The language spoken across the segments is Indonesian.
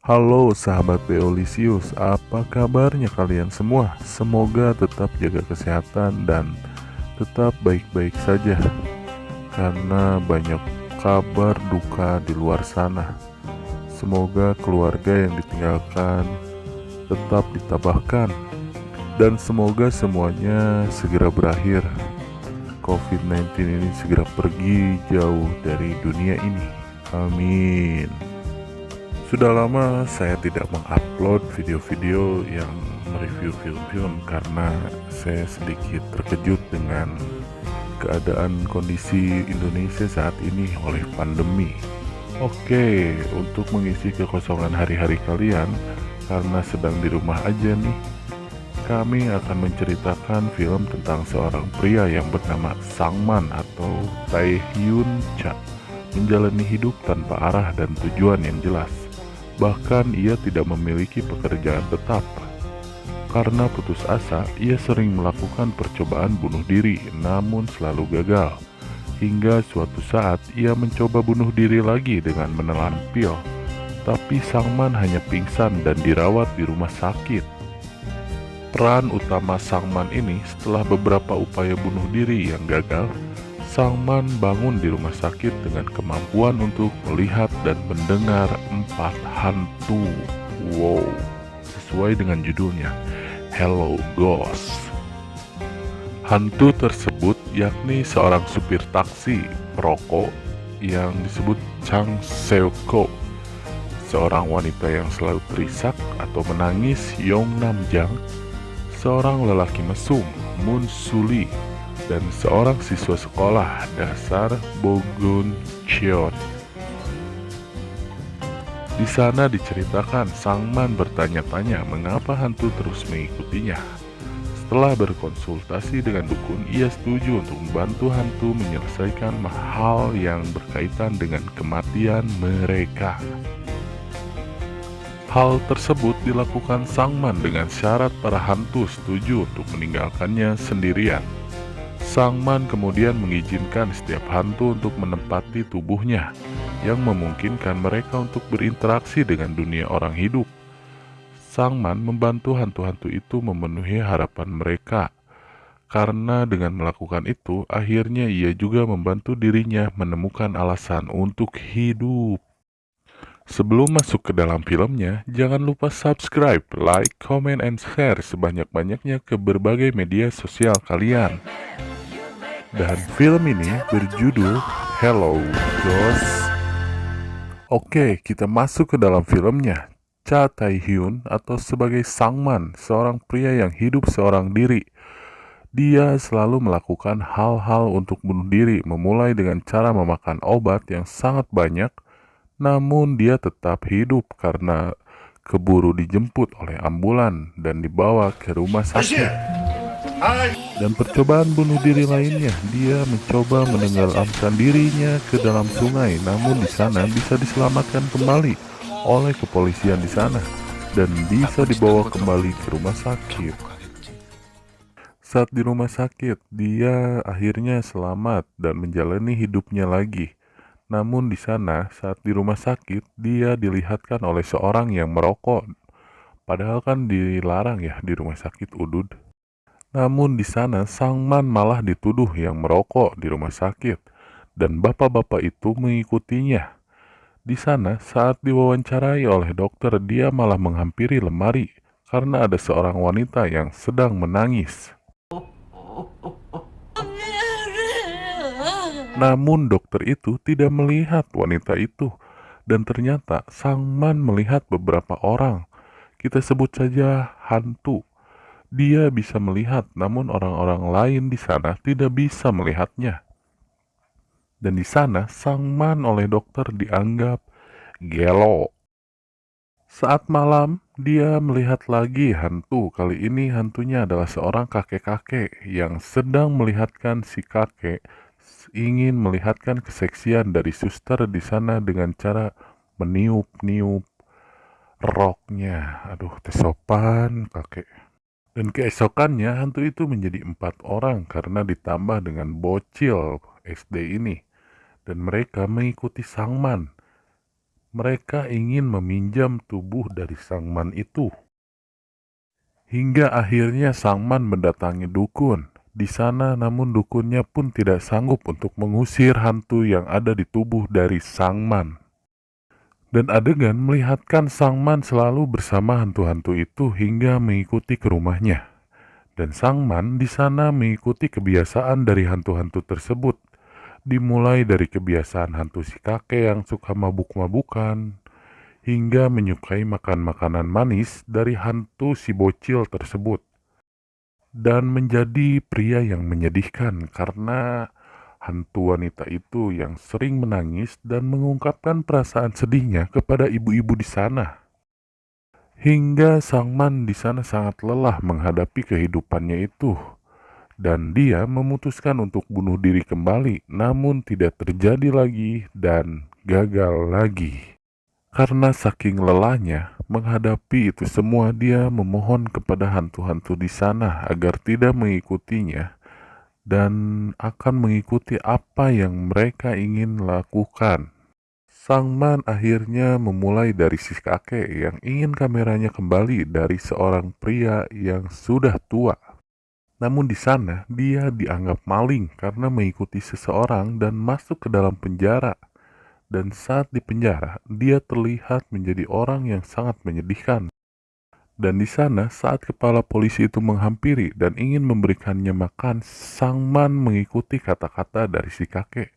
Halo sahabat Beolisius, apa kabarnya kalian semua? Semoga tetap jaga kesehatan dan tetap baik-baik saja, karena banyak kabar duka di luar sana. Semoga keluarga yang ditinggalkan tetap ditabahkan, dan semoga semuanya segera berakhir. COVID-19 ini segera pergi jauh dari dunia ini. Amin. Sudah lama saya tidak mengupload video-video yang mereview film-film karena saya sedikit terkejut dengan keadaan kondisi Indonesia saat ini oleh pandemi. Oke, untuk mengisi kekosongan hari-hari kalian karena sedang di rumah aja nih, kami akan menceritakan film tentang seorang pria yang bernama Sangman atau Tae Hyun Cha, menjalani hidup tanpa arah dan tujuan yang jelas. Bahkan ia tidak memiliki pekerjaan tetap. Karena putus asa, ia sering melakukan percobaan bunuh diri, namun selalu gagal. Hingga suatu saat ia mencoba bunuh diri lagi dengan menelan pil. Tapi Sangman hanya pingsan dan dirawat di rumah sakit. Peran utama Sangman ini setelah beberapa upaya bunuh diri yang gagal, Sangman bangun di rumah sakit dengan kemampuan untuk melihat dan mendengar 4 hantu. Wow, sesuai dengan judulnya, Hello Ghost. Hantu tersebut yakni seorang supir taksi perokok yang disebut Chang Seok-ko, seorang wanita yang selalu terisak atau menangis Yong Nam-jang, seorang lelaki mesum Moon Suli, dan seorang siswa sekolah dasar Bogun Cheon. Di sana diceritakan Sangman bertanya-tanya mengapa hantu terus mengikutinya. Setelah berkonsultasi dengan dukun, ia setuju untuk membantu hantu menyelesaikan hal yang berkaitan dengan kematian mereka. Hal tersebut dilakukan Sangman dengan syarat para hantu setuju untuk meninggalkannya sendirian. Sangman kemudian mengizinkan setiap hantu untuk menempati tubuhnya, yang memungkinkan mereka untuk berinteraksi dengan dunia orang hidup. Sangman membantu hantu-hantu itu memenuhi harapan mereka, karena dengan melakukan itu, akhirnya ia juga membantu dirinya menemukan alasan untuk hidup. Sebelum masuk ke dalam filmnya, jangan lupa subscribe, like, comment, and share sebanyak-banyaknya ke berbagai media sosial kalian. Dan film ini berjudul Hello Ghost. Oke, kita masuk ke dalam filmnya. Cha Tae-hyun atau sebagai Sangman, seorang pria yang hidup seorang diri. Dia selalu melakukan hal-hal untuk bunuh diri, memulai dengan cara memakan obat yang sangat banyak, namun dia tetap hidup karena keburu dijemput oleh ambulan dan dibawa ke rumah sakit. Dan percobaan bunuh diri lainnya, dia mencoba menenggelamkan dirinya ke dalam sungai, namun di sana bisa diselamatkan kembali oleh kepolisian di sana dan bisa dibawa kembali ke rumah sakit. Saat di rumah sakit, dia akhirnya selamat dan menjalani hidupnya lagi. Namun di sana, saat di rumah sakit, dia dilihatkan oleh seorang yang merokok. Padahal kan dilarang ya di rumah sakit Udud. Namun di sana Sangman malah dituduh yang merokok di rumah sakit dan bapak-bapak itu mengikutinya. Di sana saat diwawancarai oleh dokter, dia malah menghampiri lemari karena ada seorang wanita yang sedang menangis. Namun dokter itu tidak melihat wanita itu, dan ternyata Sangman melihat beberapa orang. Kita sebut saja hantu. Dia bisa melihat, namun orang-orang lain di sana tidak bisa melihatnya. Dan di sana, Sangman oleh dokter dianggap gelo. Saat malam, dia melihat lagi hantu. Kali ini hantunya adalah seorang kakek-kakek yang sedang melihatkan si kakek ingin melihatkan keseksian dari suster di sana dengan cara meniup-niup roknya. Aduh, tesopan kakek. Dan keesokannya hantu itu menjadi 4 orang karena ditambah dengan bocil SD ini. Dan mereka mengikuti Sangman mereka ingin meminjam tubuh dari sang man itu. Hingga akhirnya sang man mendatangi dukun di sana, namun dukunnya pun tidak sanggup untuk mengusir hantu yang ada di tubuh dari sang man. Dan adegan melihatkan sang man selalu bersama hantu-hantu itu hingga mengikuti ke rumahnya. Dan sang man di sana mengikuti kebiasaan dari hantu-hantu tersebut. Dimulai dari kebiasaan hantu si kakek yang suka mabuk-mabukan, hingga menyukai makan makanan manis dari hantu si bocil tersebut. Dan menjadi pria yang menyedihkan karena hantu wanita itu yang sering menangis dan mengungkapkan perasaan sedihnya kepada ibu-ibu di sana. Hingga sang man di sana sangat lelah menghadapi kehidupannya itu. Dan dia memutuskan untuk bunuh diri kembali, namun tidak terjadi lagi dan gagal lagi. Karena saking lelahnya menghadapi itu semua, dia memohon kepada hantu-hantu di sana agar tidak mengikutinya dan akan mengikuti apa yang mereka ingin lakukan. Sang man akhirnya memulai dari si kakek yang ingin kameranya kembali dari seorang pria yang sudah tua. Namun di sana dia dianggap maling karena mengikuti seseorang dan masuk ke dalam penjara. Dan saat di penjara, dia terlihat menjadi orang yang sangat menyedihkan. Dan di sana saat kepala polisi itu menghampiri dan ingin memberikannya makan, sang man mengikuti kata-kata dari si kakek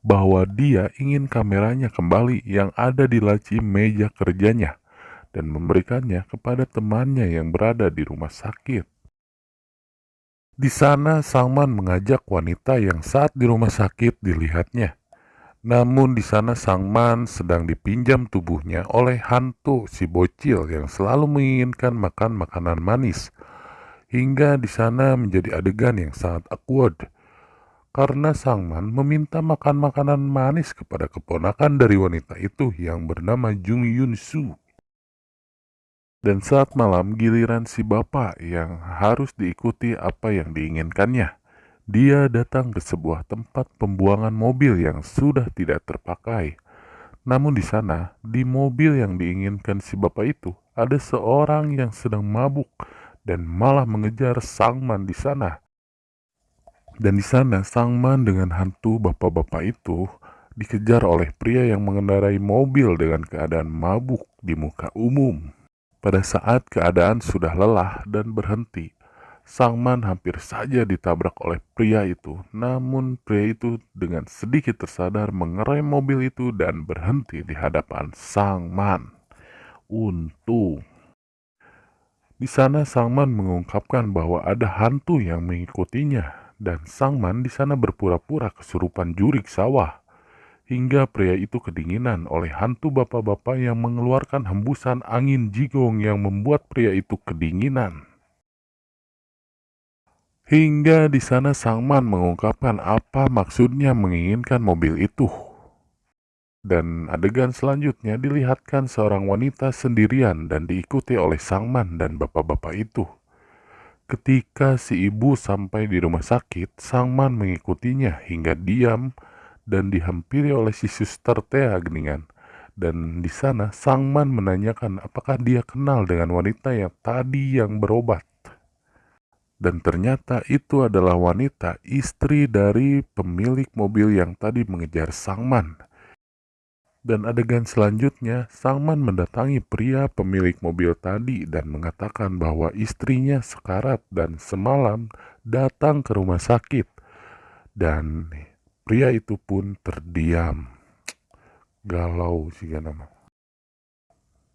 bahwa dia ingin kameranya kembali yang ada di laci meja kerjanya dan memberikannya kepada temannya yang berada di rumah sakit. Di sana sang man mengajak wanita yang saat di rumah sakit dilihatnya. Namun di sana sang man sedang dipinjam tubuhnya oleh hantu si bocil yang selalu menginginkan makan makanan manis. Hingga di sana menjadi adegan yang sangat awkward. Karena sang man meminta makan makanan manis kepada keponakan dari wanita itu yang bernama Jung Yun Soo. Dan saat malam giliran si bapak yang harus diikuti apa yang diinginkannya. Dia datang ke sebuah tempat pembuangan mobil yang sudah tidak terpakai. Namun di sana, di mobil yang diinginkan si bapak itu, ada seorang yang sedang mabuk dan malah mengejar sang man di sana. Dan di sana sang man dengan hantu bapak-bapak itu dikejar oleh pria yang mengendarai mobil dengan keadaan mabuk di muka umum. Pada saat keadaan sudah lelah dan berhenti, sang man hampir saja ditabrak oleh pria itu. Namun pria itu dengan sedikit tersadar mengerem mobil itu dan berhenti di hadapan sang man. Untung. Di sana sang man mengungkapkan bahwa ada hantu yang mengikutinya dan sang man di sana berpura-pura kesurupan jurik sawah. Hingga pria itu kedinginan oleh hantu bapak-bapak yang mengeluarkan hembusan angin jigong yang membuat pria itu kedinginan. Hingga di sana sang man mengungkapkan apa maksudnya menginginkan mobil itu. Dan adegan selanjutnya dilihatkan seorang wanita sendirian dan diikuti oleh sang man dan bapak-bapak itu. Ketika si ibu sampai di rumah sakit, sang man mengikutinya hingga diam dan dihampiri oleh si suster Thea Geningan. Dan di sana sang man menanyakan apakah dia kenal dengan wanita yang tadi yang berobat. Dan ternyata itu adalah wanita istri dari pemilik mobil yang tadi mengejar sang man. Dan adegan selanjutnya, sang man mendatangi pria pemilik mobil tadi dan mengatakan bahwa istrinya sekarat dan semalam datang ke rumah sakit. Dan pria itu pun terdiam. Galau sih nama.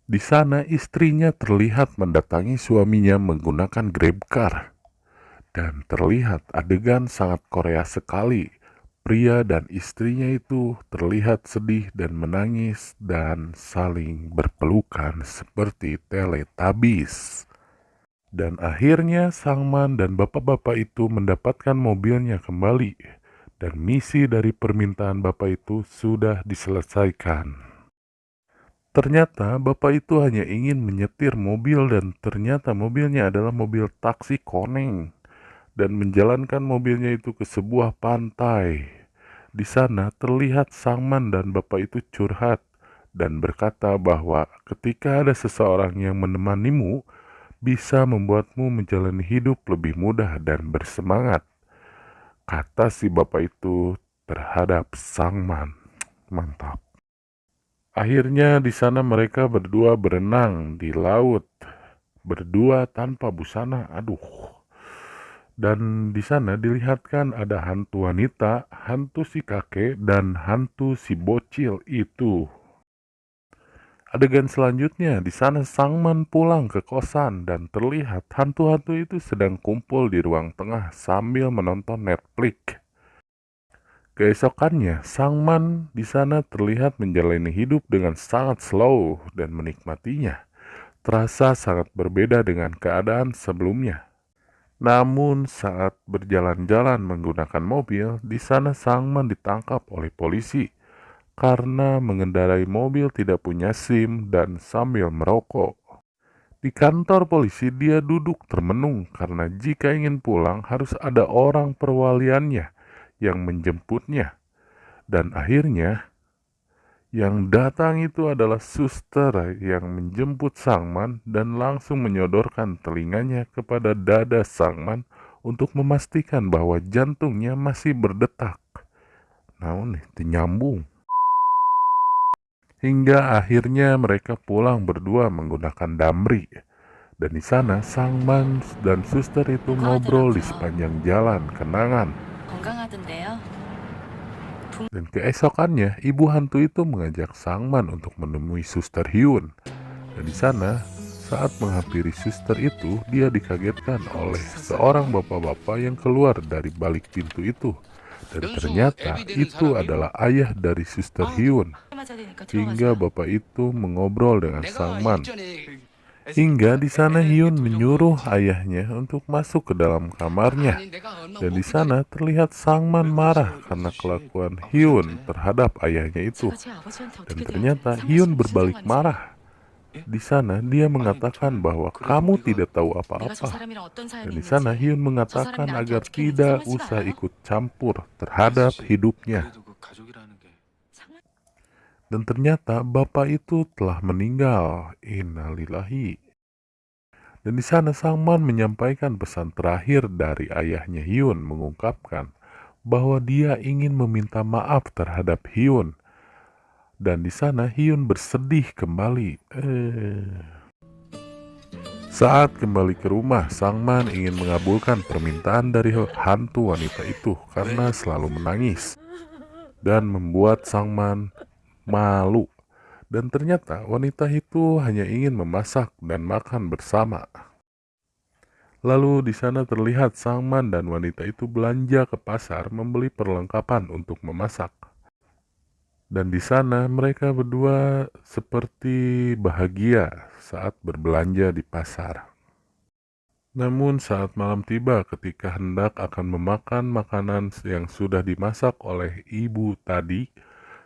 Di sana istrinya terlihat mendatangi suaminya menggunakan Grab car. Dan terlihat adegan sangat Korea sekali. Pria dan istrinya itu terlihat sedih dan menangis dan saling berpelukan seperti Teletubbies. Dan akhirnya sang man dan bapak-bapak itu mendapatkan mobilnya kembali. Dan misi dari permintaan bapak itu sudah diselesaikan. Ternyata bapak itu hanya ingin menyetir mobil dan ternyata mobilnya adalah mobil taksi koneng. Dan menjalankan mobilnya itu ke sebuah pantai. Di sana terlihat sang man dan bapak itu curhat dan berkata bahwa ketika ada seseorang yang menemanimu, bisa membuatmu menjalani hidup lebih mudah dan bersemangat, kata si bapak itu terhadap Sangman. Mantap. Akhirnya di sana mereka berdua berenang di laut, berdua tanpa busana. Aduh. Dan di sana dilihatkan ada hantu wanita, hantu si kakek, dan hantu si bocil itu. Adegan selanjutnya, di sana Sangman pulang ke kosan dan terlihat hantu-hantu itu sedang kumpul di ruang tengah sambil menonton Netflix. Keesokannya, Sangman di sana terlihat menjalani hidup dengan sangat slow dan menikmatinya. Terasa sangat berbeda dengan keadaan sebelumnya. Namun saat berjalan-jalan menggunakan mobil, di sana Sangman ditangkap oleh polisi karena mengendarai mobil tidak punya SIM dan sambil merokok. Di kantor polisi dia duduk termenung karena jika ingin pulang harus ada orang perwaliannya yang menjemputnya. Dan akhirnya yang datang itu adalah suster yang menjemput Sangman dan langsung menyodorkan telinganya kepada dada Sangman untuk memastikan bahwa jantungnya masih berdetak. Namun nyambung. Hingga akhirnya mereka pulang berdua menggunakan damri. Dan di sana Sangman dan suster itu ngobrol di sepanjang jalan kenangan. Dan keesokannya ibu hantu itu mengajak Sangman untuk menemui suster Hyun. Dan di sana saat menghampiri suster itu dia dikagetkan oleh seorang bapak-bapak yang keluar dari balik pintu itu. Dan ternyata itu adalah ayah dari suster Hyun. Hingga bapak itu mengobrol dengan Sangman. Hingga di sana Hyun menyuruh ayahnya untuk masuk ke dalam kamarnya. Dan di sana terlihat Sangman marah karena kelakuan Hyun terhadap ayahnya itu. Dan ternyata Hyun berbalik marah. Di sana dia mengatakan bahwa kamu tidak tahu apa-apa. Dan di sana Hyun mengatakan agar tidak usah ikut campur terhadap hidupnya. Dan ternyata bapak itu telah meninggal. Innalillahi. Dan di sana Sangman menyampaikan pesan terakhir dari ayahnya Hyun, mengungkapkan bahwa dia ingin meminta maaf terhadap Hyun. Dan di sana Hyun bersedih kembali. Saat kembali ke rumah, Sangman ingin mengabulkan permintaan dari hantu wanita itu karena selalu menangis dan membuat Sangman malu. Dan ternyata wanita itu hanya ingin memasak dan makan bersama. Lalu di sana terlihat Sangman dan wanita itu belanja ke pasar membeli perlengkapan untuk memasak. Dan di sana mereka berdua seperti bahagia saat berbelanja di pasar. Namun saat malam tiba ketika hendak akan memakan makanan yang sudah dimasak oleh ibu tadi,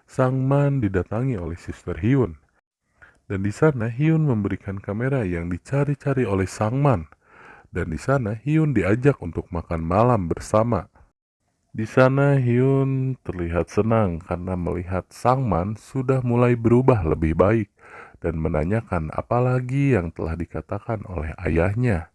Sangman didatangi oleh Sister Hyun. Dan di sana Hyun memberikan kamera yang dicari-cari oleh Sangman. Dan di sana Hyun diajak untuk makan malam bersama. Di sana Hyun terlihat senang karena melihat Sangman sudah mulai berubah lebih baik dan menanyakan apalagi yang telah dikatakan oleh ayahnya.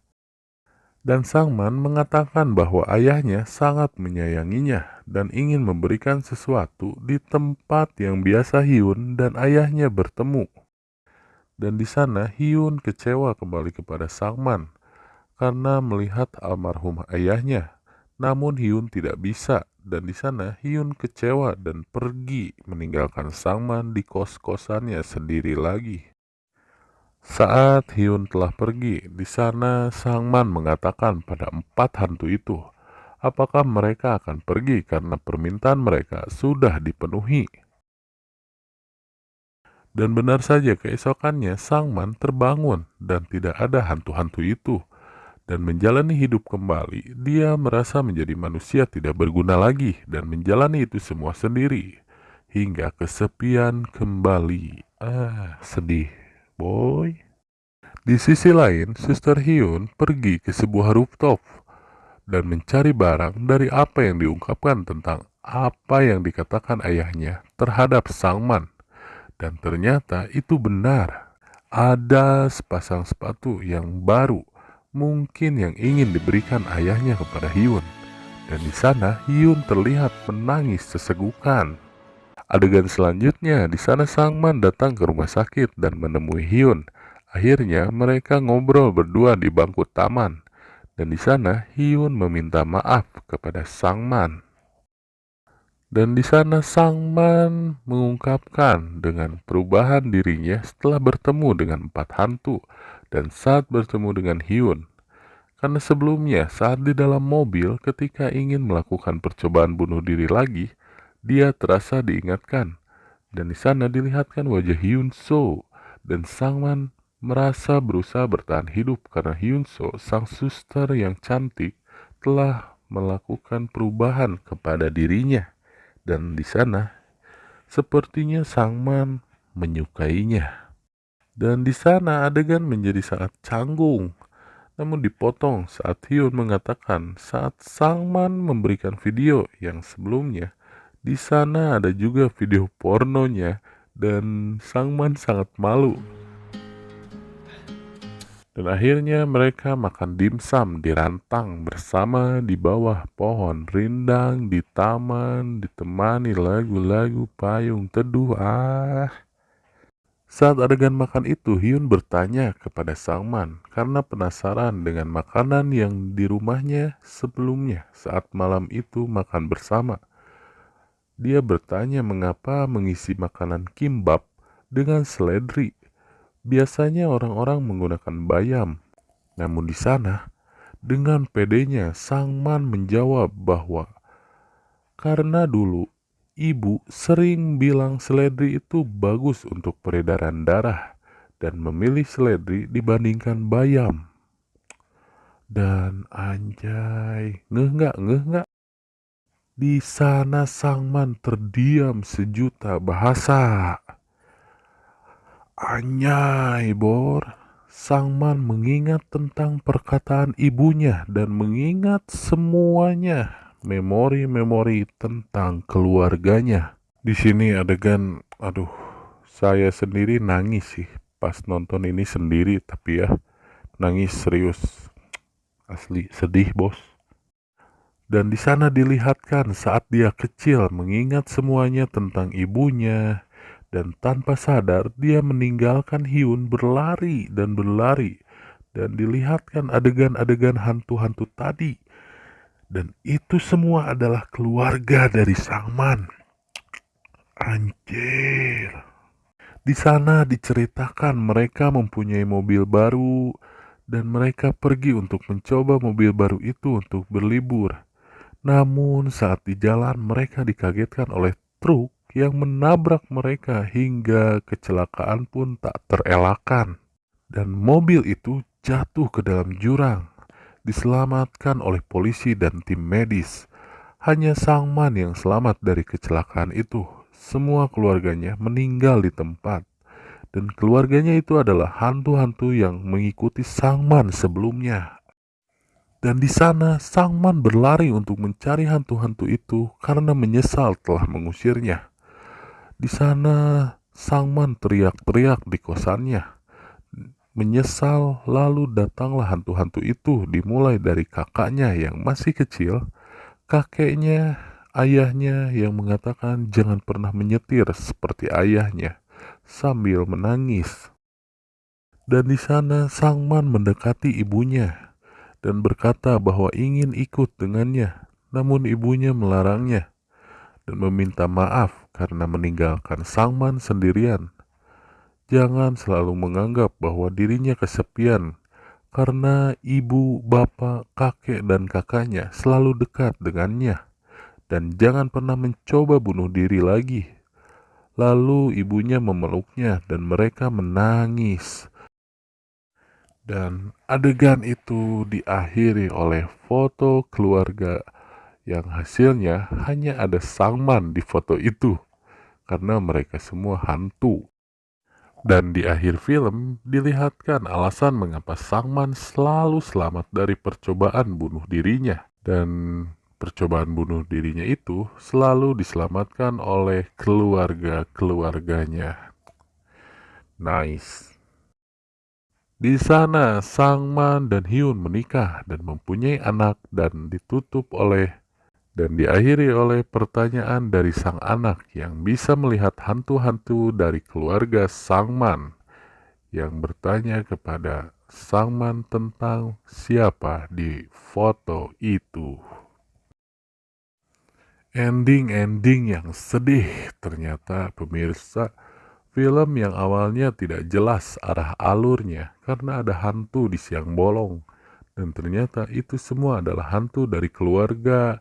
Dan Sangman mengatakan bahwa ayahnya sangat menyayanginya dan ingin memberikan sesuatu di tempat yang biasa Hyun dan ayahnya bertemu. Dan di sana Hyun kecewa kembali kepada Sangman karena melihat almarhum ayahnya. Namun Hyun tidak bisa, dan di sana Hyun kecewa dan pergi meninggalkan Sangman di kos-kosannya sendiri lagi. Saat Hyun telah pergi, di sana Sangman mengatakan pada 4 hantu itu, apakah mereka akan pergi karena permintaan mereka sudah dipenuhi. Dan benar saja keesokannya Sangman terbangun dan tidak ada hantu-hantu itu. Dan menjalani hidup kembali, dia merasa menjadi manusia tidak berguna lagi dan menjalani itu semua sendiri. Hingga kesepian kembali. Sedih, boy. Di sisi lain, Suster Hyun pergi ke sebuah rooftop dan mencari barang dari apa yang diungkapkan tentang apa yang dikatakan ayahnya terhadap Sangman. Dan ternyata itu benar. Ada sepasang sepatu yang baru, mungkin yang ingin diberikan ayahnya kepada Hyun. Dan di sana Hyun terlihat menangis sesegukan. Adegan selanjutnya, di sana Sangman datang ke rumah sakit dan menemui Hyun. Akhirnya mereka ngobrol berdua di bangku taman. Dan di sana Hyun meminta maaf kepada Sangman. Dan di sana Sangman mengungkapkan dengan perubahan dirinya setelah bertemu dengan 4 hantu dan saat bertemu dengan Hyun. Karena sebelumnya saat di dalam mobil ketika ingin melakukan percobaan bunuh diri lagi, dia terasa diingatkan. Dan di sana dilihatkan wajah Hyun So dan Sangman merasa berusaha bertahan hidup karena Hyun So, sang suster yang cantik, telah melakukan perubahan kepada dirinya. Dan di sana sepertinya Sangman menyukainya. Dan di sana adegan menjadi sangat canggung, namun dipotong saat Hyun mengatakan saat Sangman memberikan video yang sebelumnya, di sana ada juga video pornonya dan Sangman sangat malu. Dan akhirnya mereka makan dimsum di rantang bersama di bawah pohon rindang di taman ditemani lagu-lagu payung teduh. Saat adegan makan itu, Hyun bertanya kepada Sangman karena penasaran dengan makanan yang di rumahnya sebelumnya saat malam itu makan bersama. Dia bertanya mengapa mengisi makanan kimbap dengan seledri. Biasanya orang-orang menggunakan bayam. Namun di sana, dengan pedenya Sangman menjawab bahwa karena dulu ibu sering bilang seledri itu bagus untuk peredaran darah dan memilih seledri dibandingkan bayam. Dan anjay, ngeh nggak? Di sana Sangman terdiam sejuta bahasa. Anyay, Bor. Sangman mengingat tentang perkataan ibunya dan mengingat semuanya, memori-memori tentang keluarganya. Di sini adegan, aduh, saya sendiri nangis sih pas nonton ini sendiri, tapi ya nangis serius, asli sedih bos. Dan di sana dilihatkan saat dia kecil mengingat semuanya tentang ibunya. Dan tanpa sadar dia meninggalkan Hyun berlari dan berlari. Dan dilihatkan adegan-adegan hantu-hantu tadi. Dan itu semua adalah keluarga dari Sangman. Anjir. Di sana diceritakan mereka mempunyai mobil baru. Dan mereka pergi untuk mencoba mobil baru itu untuk berlibur. Namun saat di jalan mereka dikagetkan oleh truk yang menabrak mereka hingga kecelakaan pun tak terelakkan. Dan mobil itu jatuh ke dalam jurang, diselamatkan oleh polisi dan tim medis. Hanya Sangman yang selamat dari kecelakaan itu. Semua keluarganya meninggal di tempat. Dan keluarganya itu adalah hantu-hantu yang mengikuti Sangman sebelumnya. Dan di sana Sangman berlari untuk mencari hantu-hantu itu karena menyesal telah mengusirnya. Di sana Sangman teriak-teriak di kosannya. Menyesal, lalu datanglah hantu-hantu itu dimulai dari kakaknya yang masih kecil, kakeknya, ayahnya yang mengatakan jangan pernah menyetir seperti ayahnya sambil menangis. Dan di sana Sangman mendekati ibunya dan berkata bahwa ingin ikut dengannya, namun ibunya melarangnya dan meminta maaf karena meninggalkan Sangman sendirian. Jangan selalu menganggap bahwa dirinya kesepian karena ibu, bapak, kakek, dan kakaknya selalu dekat dengannya. Dan jangan pernah mencoba bunuh diri lagi. Lalu ibunya memeluknya dan mereka menangis. Dan adegan itu diakhiri oleh foto keluarga yang hasilnya hanya ada Sangman di foto itu karena mereka semua hantu. Dan di akhir film dilihatkan alasan mengapa Sangman selalu selamat dari percobaan bunuh dirinya. Dan percobaan bunuh dirinya itu selalu diselamatkan oleh keluarga-keluarganya. Nice. Di sana, Sangman dan Hyun menikah dan mempunyai anak dan diakhiri oleh pertanyaan dari sang anak yang bisa melihat hantu-hantu dari keluarga Sangman yang bertanya kepada Sangman tentang siapa di foto itu. Ending-ending yang sedih ternyata pemirsa. Film yang awalnya tidak jelas arah alurnya karena ada hantu di siang bolong. Dan ternyata itu semua adalah hantu dari keluarga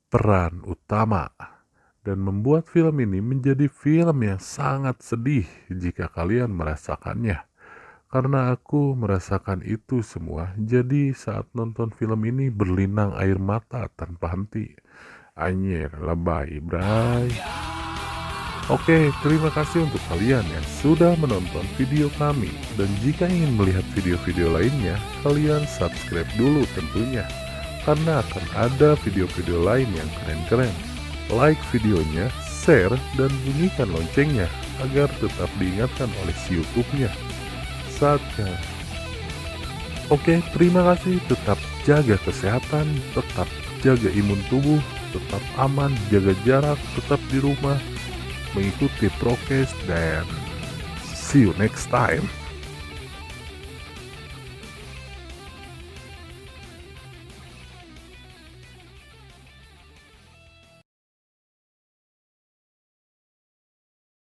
peran utama. Dan membuat film ini menjadi film yang sangat sedih jika kalian merasakannya. Karena aku merasakan itu semua, jadi saat nonton film ini berlinang air mata tanpa henti. Anjir, lebay, bray. Oke, terima kasih untuk kalian yang sudah menonton video kami. Dan jika ingin melihat video-video lainnya, kalian subscribe dulu tentunya. Karena akan ada video-video lain yang keren-keren. Like videonya, share, dan bunyikan loncengnya agar tetap diingatkan oleh si YouTube-nya. Saatnya. Oke, terima kasih. Tetap jaga kesehatan, tetap jaga imun tubuh, tetap aman, jaga jarak, tetap di rumah, mengikuti prokes, dan see you next time.